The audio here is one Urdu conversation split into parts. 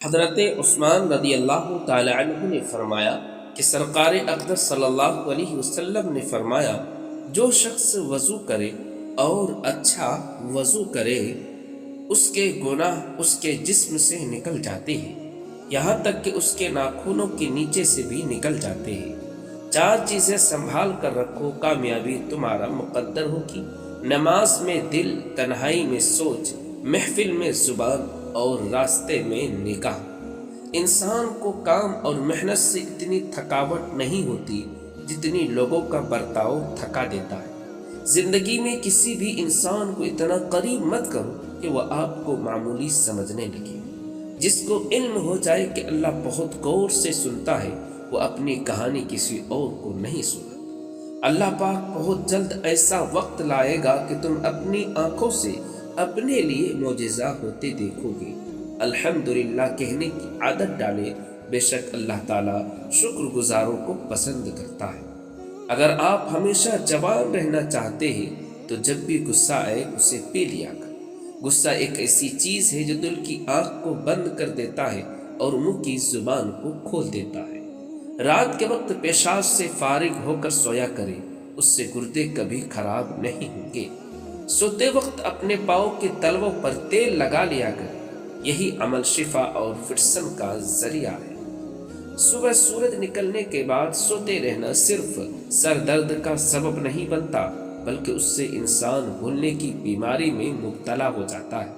حضرت عثمان رضی اللہ تعالی عنہ نے فرمایا کہ سرکار اقدس صلی اللہ علیہ وسلم نے فرمایا، جو شخص وضو کرے اور اچھا وضو کرے اس کے گناہ اس کے جسم سے نکل جاتے ہیں، یہاں تک کہ اس کے ناخنوں کے نیچے سے بھی نکل جاتے ہیں۔ 4 چیزیں سنبھال کر رکھو، کامیابی تمہارا مقدر ہوگی۔ نماز میں دل، تنہائی میں سوچ، محفل میں زبان اور راستے میں نگاہ۔ انسان کو کام اور محنت سے اتنی تھکاوٹ نہیں ہوتی جتنی لوگوں کا برتاؤ تھکا دیتا ہے۔ زندگی میں کسی بھی انسان کو اتنا قریب مت کرو کہ وہ آپ کو معمولی سمجھنے لگے۔ جس کو علم ہو جائے کہ اللہ بہت غور سے سنتا ہے، وہ اپنی کہانی کسی اور کو نہیں سنا۔ اللہ پاک بہت جلد ایسا وقت لائے گا کہ تم اپنی آنکھوں سے اپنے لیے معجزہ ہوتے دیکھو گے۔ الحمدللہ کہنے کی عادت ڈالے، بے شک اللہ تعالیٰ شکر گزاروں کو پسند کرتا ہے۔ اگر آپ ہمیشہ جوان رہنا چاہتے ہیں تو جب بھی غصہ آئے اسے پی لیا کر۔ غصہ ایک ایسی چیز ہے جو دل کی آنکھ کو بند کر دیتا ہے اور منہ کی زبان کو کھول دیتا ہے۔ رات کے وقت پیشاب سے فارغ ہو کر سویا کرے، اس سے گردے کبھی خراب نہیں ہوں گے۔ سوتے وقت اپنے پاؤں کے تلووں پر تیل لگا لیا کرے، یہی عمل شفا اور فرسن کا ذریعہ ہے۔ صبح سورج نکلنے کے بعد سوتے رہنا صرف سر درد کا سبب نہیں بنتا، بلکہ اس سے انسان بھولنے کی بیماری میں مبتلا ہو جاتا ہے۔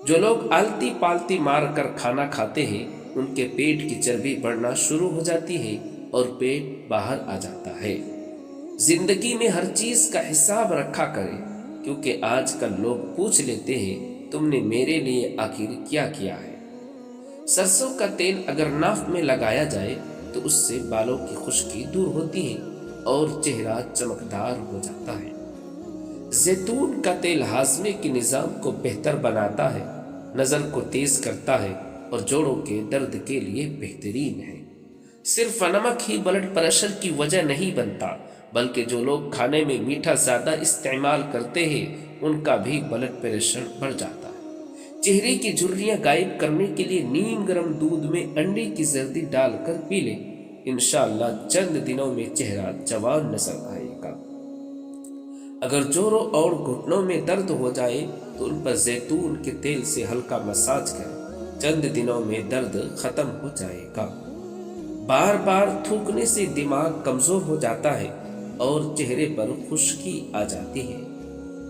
جو لوگ آلتی پالتی مار کر کھانا کھاتے ہیں، ان کے پیٹ کی چربی بڑھنا شروع ہو جاتی ہے اور پیٹ باہر آ جاتا ہے۔ زندگی میں ہر چیز کا حساب رکھا کرے، کیونکہ آج کل لوگ پوچھ لیتے ہیں تم نے میرے لیے آخر کیا کیا ہے۔ سرسوں کا تیل اگر ناف میں لگایا جائے تو اس سے بالوں کی خشکی دور ہوتی ہے اور چہرہ چمکدار ہو جاتا ہے۔ زیتون کا تیل ہاضمے کے نظام کو بہتر بناتا ہے، نظر کو تیز کرتا ہے اور جوڑوں کے درد کے لیے بہترین ہے۔ صرف نمک ہی بلڈ پریشر کی وجہ نہیں بنتا، بلکہ جو لوگ کھانے میں میٹھا زیادہ استعمال کرتے ہیں ان کا بھی بلڈ پریشر بڑھ جاتا ہے۔ چہرے کی جھریاں غائب کرنے کے لیے نیم گرم دودھ میں انڈے کی زردی ڈال کر پی لیں، انشاءاللہ چند دنوں میں چہرہ جوان نظر آئے گا۔ اگر جوڑوں اور گھٹنوں میں درد ہو جائے تو ان پر زیتون کے تیل سے ہلکا مساج کریں، چند دنوں میں درد ختم ہو جائے گا۔ بار بار تھوکنے سے دماغ کمزور ہو جاتا ہے اور چہرے پر خشکی آ جاتی ہے۔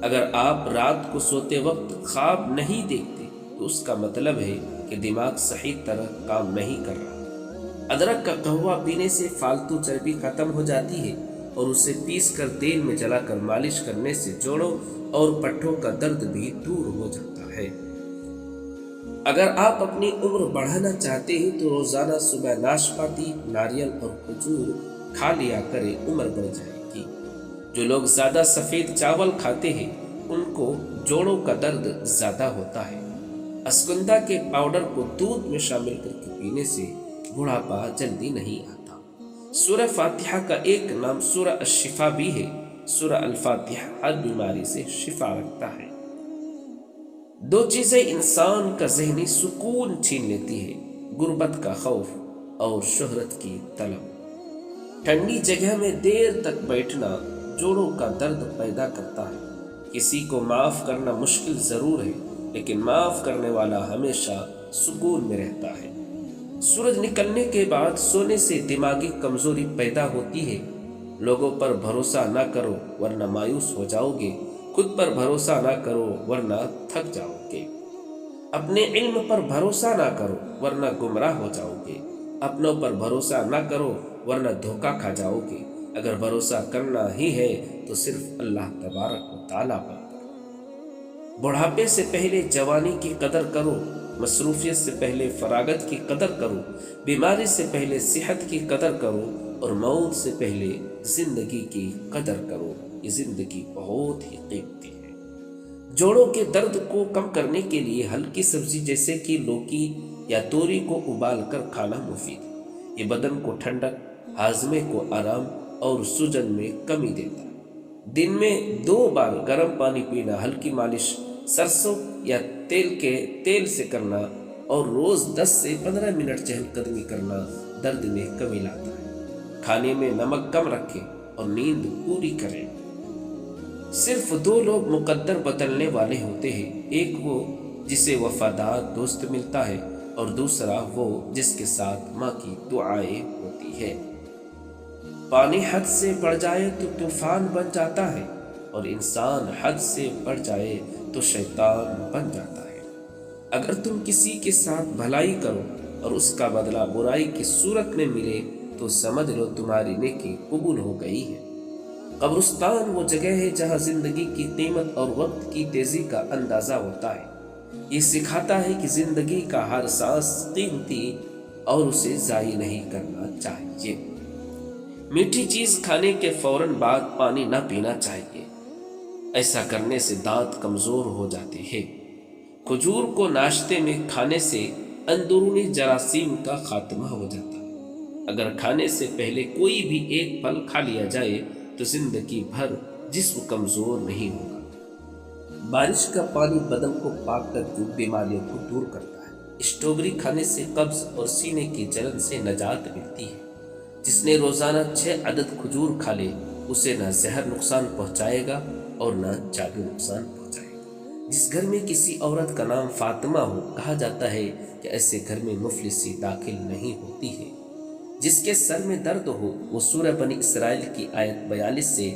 اگر آپ رات کو سوتے وقت خواب نہیں دیکھتے تو اس کا مطلب ہے کہ دماغ صحیح طرح کام نہیں کر رہا۔ ادرک کا قہوہ پینے سے فالتو چربی ختم ہو جاتی ہے اور اسے پیس کر تیل میں جلا کر مالش کرنے سے جوڑوں اور پٹھوں کا درد بھی دور ہو جاتا ہے۔ اگر آپ اپنی عمر بڑھانا چاہتے ہیں تو روزانہ صبح ناشپاتی، ناریل اور کھجور کھا لیا کرے، عمر بڑھ جائے گی۔ جو لوگ زیادہ سفید چاول کھاتے ہیں ان کو جوڑوں کا درد زیادہ ہوتا ہے۔ اسکندہ کے پاؤڈر کو دودھ میں شامل کر کے پینے سے بڑھاپا جلدی نہیں آتا۔ سورہ فاتحہ کا ایک نام سورہ الشفا بھی ہے۔ سورہ الفاتحہ ہر بیماری سے شفا رکھتا ہے۔ 2 چیزیں انسان کا ذہنی سکون چھین لیتی ہے، غربت کا خوف اور شہرت کی طلب۔ ٹھنڈی جگہ میں دیر تک بیٹھنا جوڑوں کا درد پیدا کرتا ہے۔ کسی کو معاف کرنا مشکل ضرور ہے، لیکن معاف کرنے والا ہمیشہ سکون میں رہتا ہے۔ سورج نکلنے کے بعد سونے سے دماغی کمزوری پیدا ہوتی ہے۔ لوگوں پر بھروسہ نہ کرو ورنہ مایوس ہو جاؤ گے، خود پر بھروسہ نہ کرو ورنہ تھک جاؤ گے۔ اپنے علم پر بھروسہ نہ کرو ورنہ گمراہ ہو جاؤ گے۔ اپنوں پر بھروسہ نہ کرو ورنہ دھوکہ کھا جاؤ گے۔ اگر بھروسہ کرنا ہی ہے تو صرف اللہ تبارک و تعالیٰ پر کرو۔ بڑھاپے سے پہلے جوانی کی قدر کرو، مصروفیت سے پہلے فراغت کی قدر کرو، بیماری سے پہلے صحت کی قدر کرو اور موت سے پہلے زندگی کی قدر کرو۔ یہ زندگی بہت ہی قیمتی ہے۔ جوڑوں کے درد کو کم کرنے کے لیے ہلکی سبزی جیسے کہ لوکی یا توری کو ابال کر کھانا مفید ہے۔ یہ بدن کو ٹھنڈک، ہاضمے کو آرام اور سوجن میں کمی دیتا ہے۔ دن میں 2 بار گرم پانی پینا، ہلکی مالش سرسوں یا تیل سے کرنا اور روز 10 سے 15 منٹ چہل قدمی کرنا درد میں کمی لاتا ہے۔ کھانے میں نمک کم رکھیں اور نیند پوری کریں۔ صرف 2 لوگ مقدر بدلنے والے ہوتے ہیں، ایک وہ جسے وفادار دوست ملتا ہے اور دوسرا وہ جس کے ساتھ ماں کی دعائیں ہوتی ہے۔ پانی حد سے بڑھ جائے تو طوفان بن جاتا ہے اور انسان حد سے بڑھ جائے تو شیطان بن جاتا ہے۔ اگر تم کسی کے ساتھ بھلائی کرو اور اس کا بدلہ برائی کی صورت میں ملے تو سمجھ لو تمہاری نیکی قبول ہو گئی ہے۔ قبرستان وہ جگہ ہے جہاں زندگی کی قیمت اور وقت کی تیزی کا اندازہ ہوتا ہے۔ یہ سکھاتا ہے کہ زندگی کا ہر سانس قیمتی اور اسے ضائع نہیں کرنا چاہیے۔ میٹھی چیز کھانے کے فوراً بعد پانی نہ پینا چاہیے، ایسا کرنے سے دانت کمزور ہو جاتے ہیں۔ کھجور کو ناشتے میں کھانے سے اندرونی جراثیم کا خاتمہ ہو جاتا ہے۔ اگر کھانے سے پہلے کوئی بھی ایک پھل کھا لیا جائے تو زندگی بھر جسم کمزور نہیں ہوگا۔ بارش کا پانی بدن کو پاک کر کے بیماریوں کو دور کرتا ہے۔ اسٹرابیری کھانے سے قبض اور سینے کی جلن سے نجات ملتی ہے۔ جس نے روزانہ 6 عدد کھجور کھا لے اسے نہ زہر نقصان پہنچائے گا اور نہ جادو نقصان پہنچائے گا۔ جس گھر میں کسی عورت کا نام فاطمہ ہو، کہا جاتا ہے کہ ایسے گھر میں مفلسی داخل نہیں ہوتی ہے۔ جس کے سر میں درد ہو وہ سورہ بنی اسرائیل کی آیت 42 سے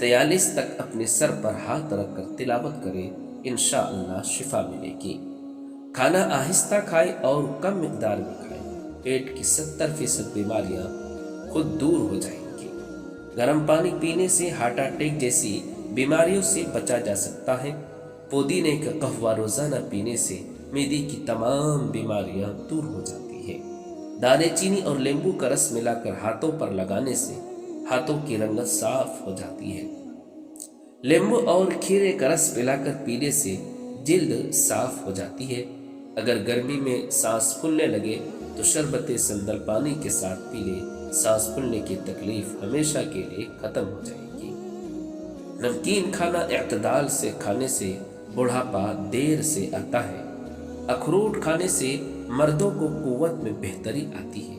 43 تک اپنے سر پر ہاتھ رکھ کر تلاوت کرے، انشاءاللہ شفا ملے گی۔ کھانا آہستہ کھائے اور کم مقدار میں کھائے، پیٹ کی 70% بیماریاں خود دور ہو جائیں گی۔ گرم پانی پینے سے ہارٹ اٹیک جیسی بیماریوں سے بچا جا سکتا ہے۔ پودینے کا قہوہ روزانہ پینے سے معدے کی تمام بیماریاں دور ہو جاتی ہیں۔ دانے چینی اور لیمبو کا رس ملا کر ہاتھوں پر لگانے سے ہاتھوں کی رنگت صاف ہو جاتی ہے۔ لیمبو اور کھیرے کا رس پلا کر پینے سے جلد صاف ہو جاتی ہے۔ اگر گرمی میں سانس پھولنے لگے تو شربت سندل پانی کے ساتھ پی لے، سانس پھولنے کی تکلیف ہمیشہ کے لیے ختم ہو جائے گی۔ نمکین کھانا اعتدال سے کھانے سے بڑھاپا دیر سے آتا ہے۔ اخروٹ کھانے سے مردوں کو قوت میں بہتری آتی ہے۔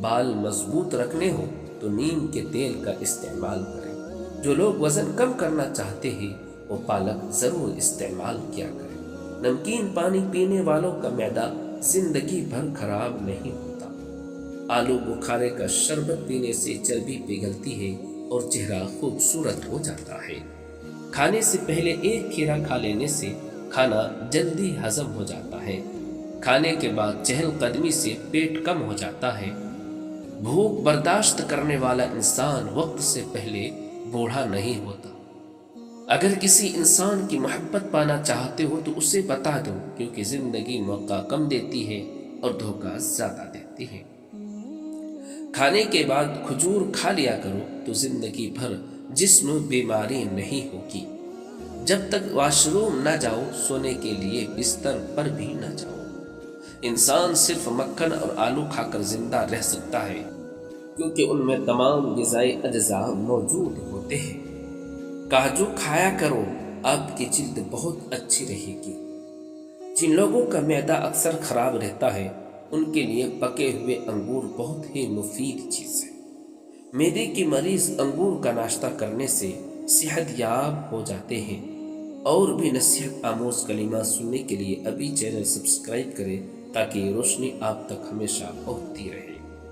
بال مضبوط رکھنے ہو تو نیم کے تیل کا استعمال کریں۔ جو لوگ وزن کم کرنا چاہتے ہیں وہ پالک ضرور استعمال کیا کریں۔ نمکین پانی پینے والوں کا معدہ زندگی بھر خراب نہیں ہوتا۔ آلو بخارے کا شربت پینے سے چربی پگھلتی ہے اور چہرہ خوبصورت ہو جاتا ہے۔ کھانے سے پہلے 1 کھیرا کھا لینے سے کھانا جلدی ہضم ہو جاتا ہے۔ کھانے کے بعد چہل قدمی سے پیٹ کم ہو جاتا ہے۔ بھوک برداشت کرنے والا انسان وقت سے پہلے بوڑھا نہیں ہوتا۔ اگر کسی انسان کی محبت پانا چاہتے ہو تو اسے بتا دو، کیونکہ زندگی موقع کم دیتی ہے اور دھوکہ زیادہ دیتی ہے۔ کھانے کے بعد کھجور کھا لیا کرو تو زندگی بھر جسم بیماری نہیں ہوگی۔ جب تک واش روم نہ جاؤ سونے کے لیے بستر پر بھی نہ جاؤ۔ انسان صرف مکھن اور آلو کھا کر زندہ رہ سکتا ہے، کیونکہ ان میں تمام غذائی اجزاء موجود ہوتے ہیں۔ کاجو کھایا کرو، آپ کی جلد بہت اچھی رہے گی۔ جن لوگوں کا معدہ اکثر خراب رہتا ہے ان کے لیے پکے ہوئے انگور بہت ہی مفید چیز ہے۔ معدے کے مریض انگور کا ناشتہ کرنے سے صحت یاب ہو جاتے ہیں۔ اور بھی نصیحت آموز کلمات سننے کے لیے ابھی چینل سبسکرائب کریں تاکہ یہ روشنی آپ تک ہمیشہ پہنچتی رہے۔